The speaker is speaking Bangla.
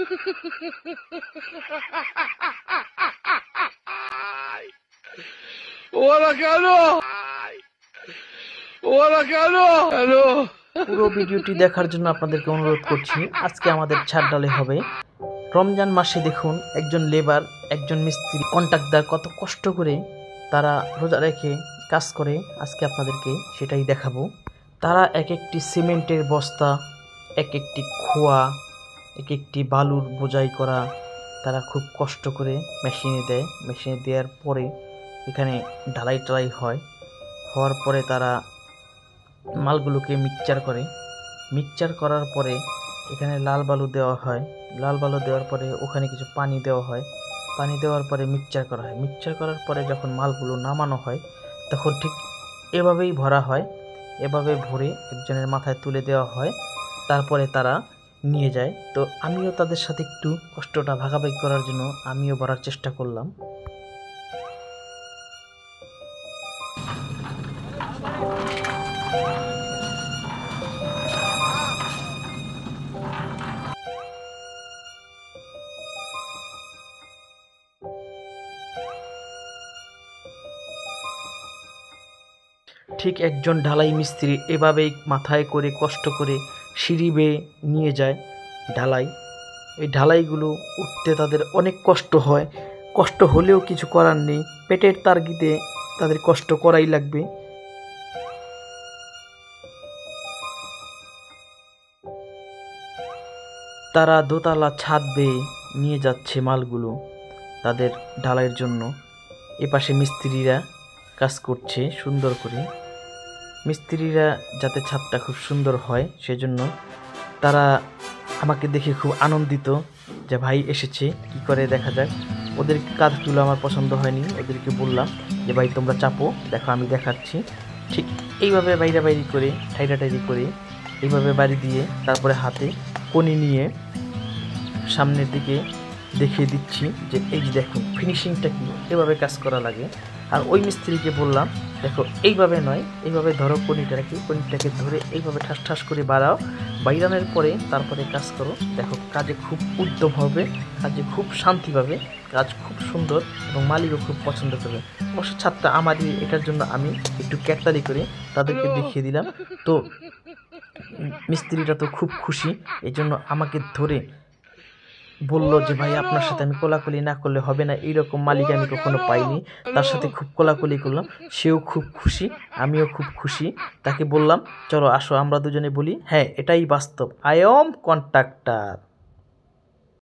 ওরা কেন হ্যালো। পুরো ভিডিওটি দেখার জন্য আপনাদেরকে অনুরোধ করছি। আজকে আমাদের ছাদ ঢালাই হবে রমজান মাসে। দেখুন একজন লেবার, একজন মিস্ত্রি, কন্ট্রাক্টর কত কষ্ট করে তারা রোজা রেখে কাজ করে। আজকে আপনাদেরকে সেটাই দেখাবো। তারা এক একটি সিমেন্টের বস্তা, এক একটি খোয়া, এক একটি বালুর বোঝাই করা তারা খুব কষ্ট করে মেশিনে দেয়। মেশিনে দেওয়ার পরে এখানে ঢালাই টালাই হয়। হওয়ার পরে তারা মালগুলোকে মিক্সচার করে। মিক্সচার করার পরে এখানে লাল বালু দেওয়া হয়। লাল বালু দেওয়ার পরে ওখানে কিছু পানি দেওয়া হয়। পানি দেওয়ার পরে মিক্সচার করা হয়। মিক্সচার করার পরে যখন মালগুলো নামানো হয় তখন ঠিক এভাবেই ভরা হয়। এভাবে ভরে একজনের মাথায় তুলে দেওয়া হয়। তারপরে তারা নিয়ে যায়। তো আমিও তাদের সাথে একটু কষ্টটা ভাগাভাগি করার জন্য আমিও ভরার চেষ্টা করলাম। ঠিক একজন ঢালাই মিস্ত্রি এভাবেই মাথায় করে কষ্ট করে সিঁড়ি বেয়ে নিয়ে যায় ঢালাই। এই ঢালাইগুলো উঠতে তাদের অনেক কষ্ট হয়। কষ্ট হলেও কিছু করার নেই, পেটের তাগিদে তাদের কষ্ট করাই লাগবে। তারা দোতলা ছাদ বেয়ে নিয়ে যাচ্ছে মালগুলো তাদের ঢালাইয়ের জন্য। এপাশে মিস্ত্রিরা কাজ করছে সুন্দর করে। মিস্ত্রিরা যাতে ছাদটা খুব সুন্দর হয় সেজন্য তারা আমাকে দেখে খুব আনন্দিত যে ভাই এসেছে, কি করে দেখা যাক। ওদের কাজগুলো আমার পছন্দ হয়নি। ওদেরকে বললাম যে ভাই তোমরা চাপো, দেখো আমি দেখাচ্ছি। ঠিক এইভাবে বাইরি করে টাইরি করে এইভাবে বাড়ি দিয়ে তারপরে হাতে কনি নিয়ে সামনের দিকে দেখিয়ে দিচ্ছি যে এই যে দেখো ফিনিশিংটা কি, এভাবে কাজ করা লাগে। আর ওই মিস্ত্রিকে বললাম দেখো এইভাবে নয়, এইভাবে ধরো কনিটাকে ধরে এইভাবে ঠাস ঠাস করে বাড়াও, বাইরানোর পরে তারপরে কাজ করো। দেখো কাজে খুব উদ্যম হবে, কাজে খুব শান্তি পাবে, কাজ খুব সুন্দর এবং মালিকও খুব পছন্দ করবে। অবশ্য ছাদটা আমারই, এটার জন্য আমি একটু ক্যাটারি করে তাদেরকে দেখিয়ে দিলাম। তো মিস্ত্রিটা তো খুব খুশি, এই জন্য আমাকে ধরে বললো যে ভাই আপনার সাথে আমি কোলাকুলি না করলে হবে না, এইরকম মালিক আমি কখনো পাইনি। তার সাথে খুব কোলাকুলি করলাম, সেও খুব খুশি, আমিও খুব খুশি। তাকে বললাম চলো আসো আমরা দুজনে বলি হ্যাঁ এটাই বাস্তব, আই এম কন্ট্রাক্টর।